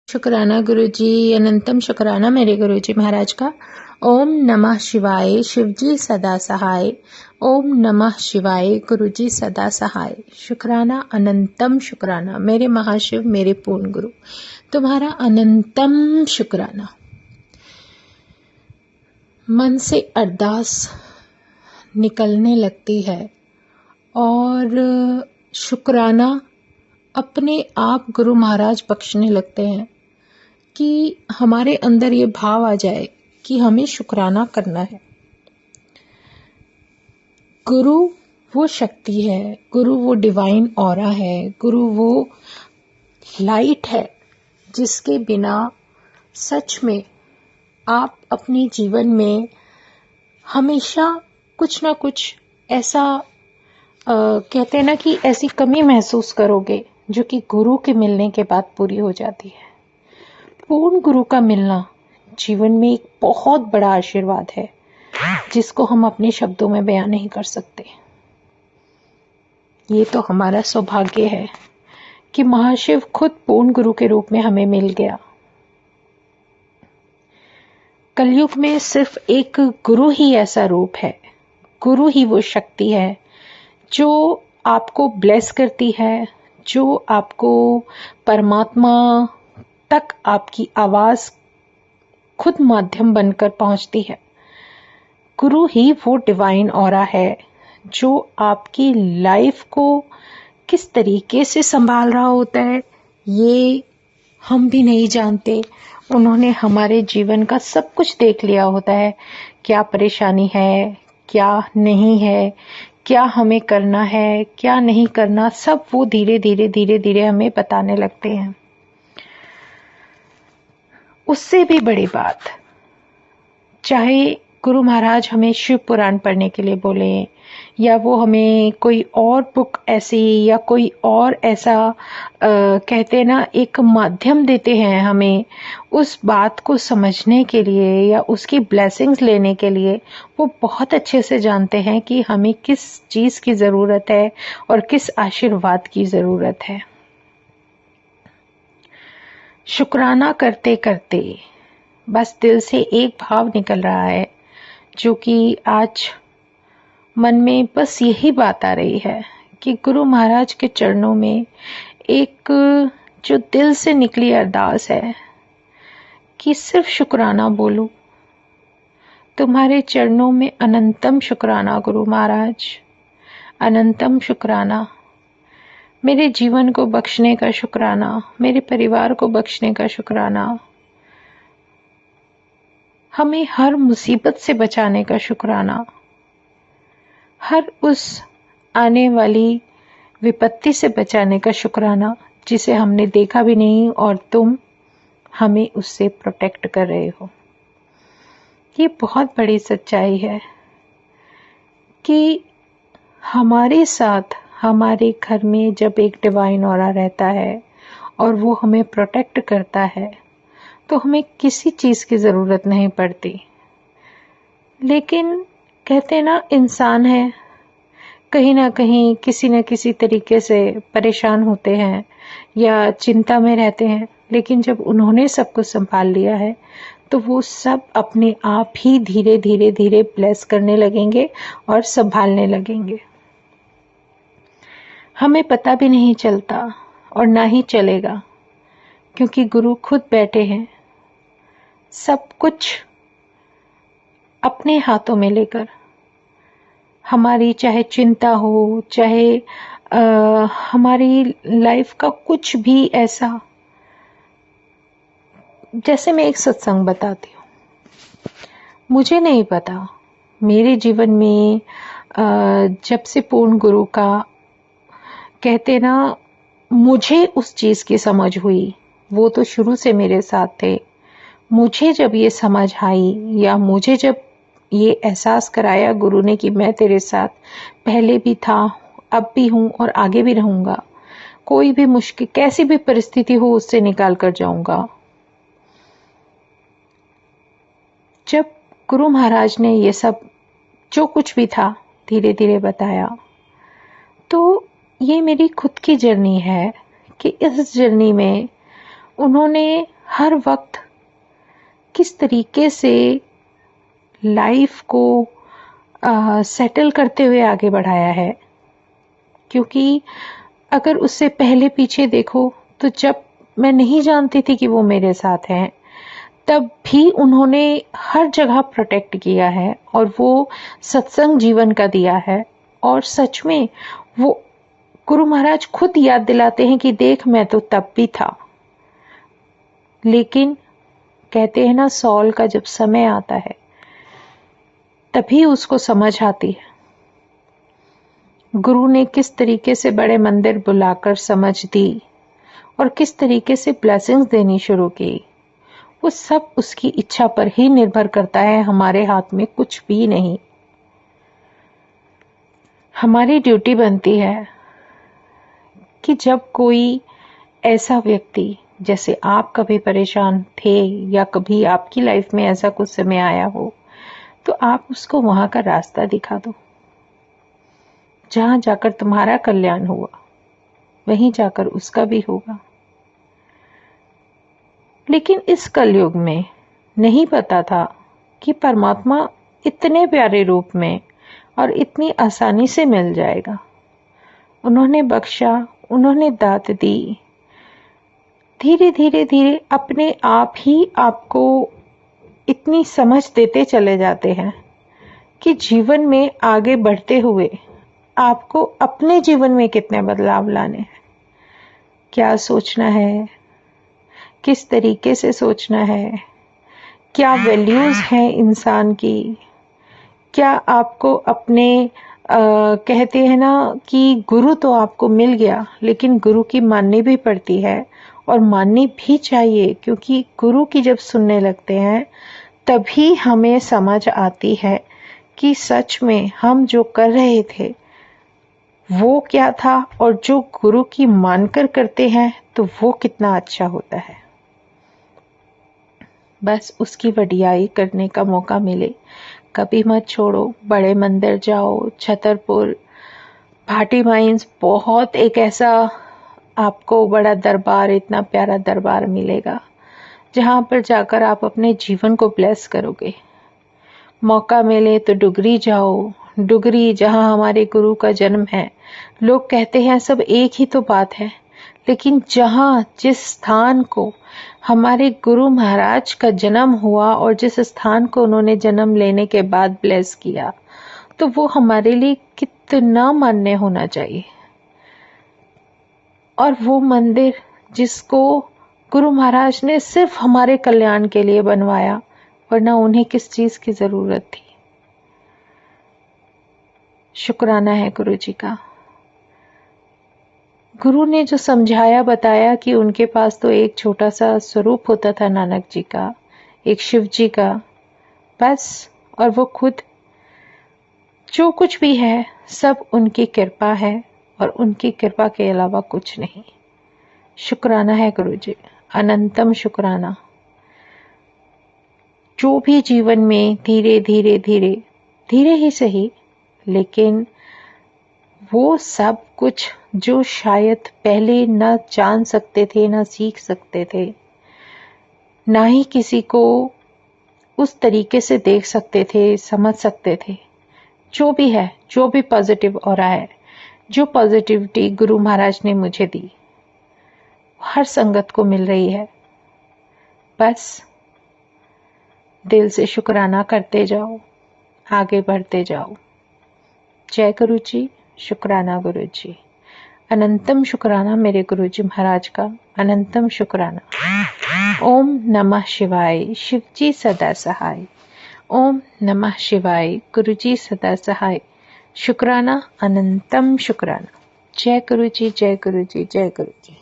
शुक्राना गुरुजी, अनंतम शुक्राना मेरे गुरुजी महाराज का। ओम नमः शिवाय, शिवजी सदा सहाय। ओम नमः शिवाय, गुरुजी सदा सहाय। शुक्राना, अनंतम शुक्राना मेरे महाशिव, मेरे पूर्ण गुरु, तुम्हारा अनंतम शुक्राना। मन से अरदास निकलने लगती है और शुक्राना अपने आप गुरु महाराज बख्शने लगते हैं कि हमारे अंदर ये भाव आ जाए कि हमें शुक्राना करना है। गुरु वो शक्ति है, गुरु वो डिवाइन ऑरा है, गुरु वो लाइट है जिसके बिना सच में आप अपने जीवन में हमेशा कुछ ना कुछ ऐसा कहते हैं ना कि ऐसी कमी महसूस करोगे जो कि गुरु के मिलने के बाद पूरी हो जाती है। पूर्ण गुरु का मिलना जीवन में एक बहुत बड़ा आशीर्वाद है जिसको हम अपने शब्दों में बयान नहीं कर सकते। ये तो हमारा सौभाग्य है कि महाशिव खुद पूर्ण गुरु के रूप में हमें मिल गया। कलयुग में सिर्फ एक गुरु ही ऐसा रूप है, गुरु ही वो शक्ति है जो आपको ब्लेस करती है, जो आपको परमात्मा तक आपकी आवाज खुद माध्यम बनकर पहुंचती है। गुरु ही वो डिवाइन ऑरा है जो आपकी लाइफ को किस तरीके से संभाल रहा होता है ये हम भी नहीं जानते। उन्होंने हमारे जीवन का सब कुछ देख लिया होता है, क्या परेशानी है, क्या नहीं है, क्या हमें करना है, क्या नहीं करना, सब वो धीरे धीरे हमें बताने लगते हैं। उससे भी बड़ी बात, चाहे गुरु महाराज हमें शिव पुराण पढ़ने के लिए बोले या वो हमें कोई और बुक ऐसी या कोई और ऐसा कहते हैं ना एक माध्यम देते हैं हमें उस बात को समझने के लिए या उसकी ब्लेसिंग्स लेने के लिए, वो बहुत अच्छे से जानते हैं कि हमें किस चीज़ की ज़रूरत है और किस आशीर्वाद की ज़रूरत है। शुक्राना करते करते बस दिल से एक भाव निकल रहा है जो कि आज मन में बस यही बात आ रही है कि गुरु महाराज के चरणों में एक जो दिल से निकली अरदास है कि सिर्फ शुक्राना बोलूं। तुम्हारे चरणों में अनंतम शुक्राना गुरु महाराज, अनंतम शुक्राना। मेरे जीवन को बख्शने का शुक्राना, मेरे परिवार को बख्शने का शुक्राना, हमें हर मुसीबत से बचाने का शुक्राना, हर उस आने वाली विपत्ति से बचाने का शुक्राना जिसे हमने देखा भी नहीं और तुम हमें उससे प्रोटेक्ट कर रहे हो। ये बहुत बड़ी सच्चाई है कि हमारे साथ हमारे घर में जब एक डिवाइन ऑरा रहता है और वो हमें प्रोटेक्ट करता है तो हमें किसी चीज़ की ज़रूरत नहीं पड़ती। लेकिन कहते ना इंसान है, कहीं ना कहीं किसी न किसी तरीके से परेशान होते हैं या चिंता में रहते हैं, लेकिन जब उन्होंने सब कुछ संभाल लिया है तो वो सब अपने आप ही धीरे धीरे ब्लेस करने लगेंगे और संभालने लगेंगे। हमें पता भी नहीं चलता और ना ही चलेगा क्योंकि गुरु खुद बैठे हैं सब कुछ अपने हाथों में लेकर। हमारी चाहे चिंता हो, चाहे हमारी लाइफ का कुछ भी ऐसा, जैसे मैं एक सत्संग बताती हूँ, मुझे नहीं पता मेरे जीवन में जब से पूर्ण गुरु का कहते ना मुझे उस चीज़ की समझ हुई, वो तो शुरू से मेरे साथ थे। मुझे जब ये समझ आई या मुझे जब ये एहसास कराया गुरु ने कि मैं तेरे साथ पहले भी था, अब भी हूँ और आगे भी रहूँगा, कोई भी मुश्किल कैसी भी परिस्थिति हो उससे निकाल कर जाऊँगा। जब गुरु महाराज ने ये सब जो कुछ भी था धीरे धीरे बताया, तो ये मेरी खुद की जर्नी है कि इस जर्नी में उन्होंने हर वक्त किस तरीके से लाइफ को सेटल करते हुए आगे बढ़ाया है। क्योंकि अगर उससे पहले पीछे देखो तो जब मैं नहीं जानती थी कि वो मेरे साथ हैं, तब भी उन्होंने हर जगह प्रोटेक्ट किया है और वो सत्संग जीवन का दिया है। और सच में वो गुरु महाराज खुद याद दिलाते हैं कि देख मैं तो तब भी था, लेकिन कहते हैं ना सॉल का जब समय आता है तभी उसको समझ आती है। गुरु ने किस तरीके से बड़े मंदिर बुलाकर समझ दी और किस तरीके से ब्लेसिंग्स देनी शुरू की, वो सब उसकी इच्छा पर ही निर्भर करता है। हमारे हाथ में कुछ भी नहीं। हमारी ड्यूटी बनती है कि जब कोई ऐसा व्यक्ति, जैसे आप कभी परेशान थे या कभी आपकी लाइफ में ऐसा कुछ समय आया हो, तो आप उसको वहां का रास्ता दिखा दो। जहां जाकर तुम्हारा कल्याण हुआ वहीं जाकर उसका भी होगा। लेकिन इस कलयुग में नहीं पता था कि परमात्मा इतने प्यारे रूप में और इतनी आसानी से मिल जाएगा। उन्होंने बख्शा, उन्होंने दात दी। धीरे धीरे धीरे अपने आप ही आपको इतनी समझ देते चले जाते हैं कि जीवन में आगे बढ़ते हुए आपको अपने जीवन में कितने बदलाव लाने हैं, क्या सोचना है, किस तरीके से सोचना है, क्या वैल्यूज हैं इंसान की, क्या आपको अपने कहते हैं ना कि गुरु तो आपको मिल गया, लेकिन गुरु की माननी भी पड़ती है और माननी भी चाहिए। क्योंकि गुरु की जब सुनने लगते हैं तभी हमें समझ आती है कि सच में हम जो कर रहे थे वो क्या था, और जो गुरु की मानकर करते हैं तो वो कितना अच्छा होता है। बस उसकी वडियाई करने का मौका मिले कभी मत छोड़ो। बड़े मंदिर जाओ, छतरपुर, भाटी माइंस, बहुत एक ऐसा आपको बड़ा दरबार, इतना प्यारा दरबार मिलेगा जहां पर जाकर आप अपने जीवन को ब्लेस करोगे। मौका मिले तो डुगरी जाओ, डुगरी जहां हमारे गुरु का जन्म है। लोग कहते हैं सब एक ही तो बात है, लेकिन जहां जिस स्थान को हमारे गुरु महाराज का जन्म हुआ और जिस स्थान को उन्होंने जन्म लेने के बाद ब्लेस किया, तो वो हमारे लिए कितना मान्य होना चाहिए। और वो मंदिर जिसको गुरु महाराज ने सिर्फ हमारे कल्याण के लिए बनवाया, वरना उन्हें किस चीज की जरूरत थी। शुक्राना है गुरु जी का। गुरु ने जो समझाया बताया कि उनके पास तो एक छोटा सा स्वरूप होता था नानक जी का, एक शिव जी का, बस। और वो खुद जो कुछ भी है सब उनकी कृपा है और उनकी कृपा के अलावा कुछ नहीं। शुक्राना है गुरु जी, अनंतम शुक्राना। जो भी जीवन में धीरे धीरे धीरे धीरे ही सही, लेकिन वो सब कुछ जो शायद पहले न जान सकते थे, न सीख सकते थे, ना ही किसी को उस तरीके से देख सकते थे, समझ सकते थे। जो भी है, जो भी पॉजिटिव हो रहा है, जो पॉजिटिविटी गुरु महाराज ने मुझे दी, हर संगत को मिल रही है। बस दिल से शुक्राना करते जाओ, आगे बढ़ते जाओ। जय गुरु जी, शुक्राना गुरु जी, अनंतम शुक्राना मेरे गुरु जी महाराज का, अनंतम शुक्राना। ओम नमः शिवाय, शिव जी सदा सहाय। ओम नमः शिवाय, गुरु जी सदा सहाय। शुक्राना, अनंतम शुक्राना। जय गुरु जी, जय गुरु जी, जय गुरु जी।